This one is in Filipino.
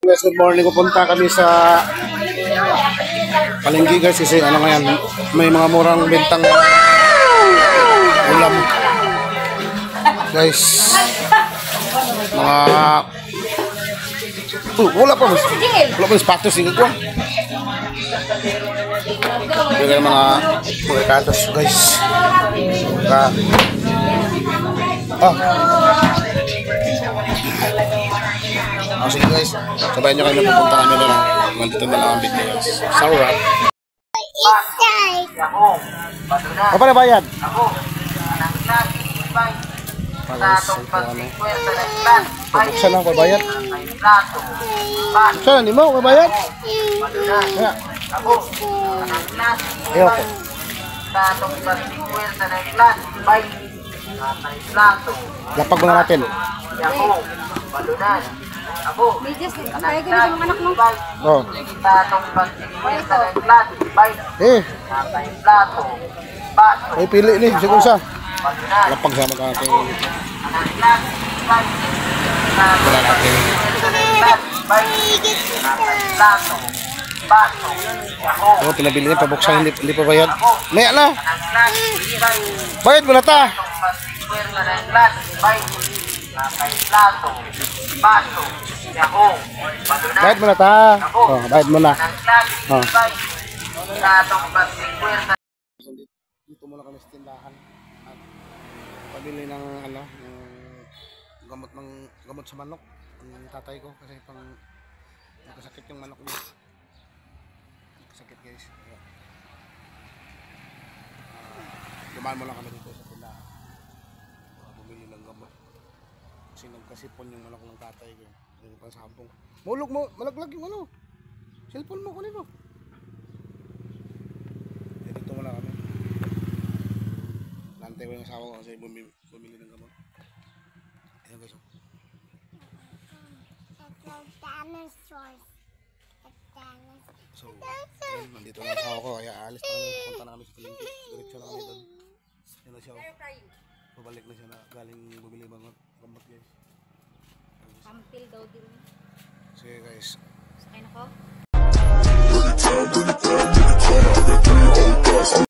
Guys, good morning. Pupunta kami sa palengke guys kasi ano ngayon, may mga murang bentang ulam. Guys, mga wala pa sapatos singkat ko. Bigyan mga katos guys. Sige guys, sabayan nyo kayo na pupunta kami doon. Nandito na lang ang video guys. Sarap. Apa na bayad? Buksan lang bayad. Buksan lang mo bayad. Ayo ko. Lapag mo na natin. Bidyas, kaya ko sa mga anak mo. Oh. Ay pili ni, siguro sa. Lapag sama ka natin. Wala natin. Oh, pinabili niya, pabuksan, hindi pa bayad. Maya na. Bayad mo na ta. Bayad mo na ta. Oh, bayad mo na. Oh. Dito muna kami sa tindahan at pabili ng ano, gamot sa manok ng tatay ko kasi pang nagkasakit yung manok niya. Nagkasakit guys. Dumaan mo lang kami dito sa tindahan. Bumili ng gamot. Kasi nagkasipon yung manok ng tatay ko. Yung pansabong. Mulog mo, malaglag yung ano. Cellphone mo, kunin mo. Dito muna kami. Nantay ko yung asawa ko kasi bumili ng gamot. Ayan guys. So, ayun, nandito na asawa ko. Kaya alis na kami. Punta na kami sa palengke. Diretso na kami doon. Yan na siya. Pabalik na siya na galing bumili ng gamot guys. Kampil daw din. Sige guys. Sakay na ko?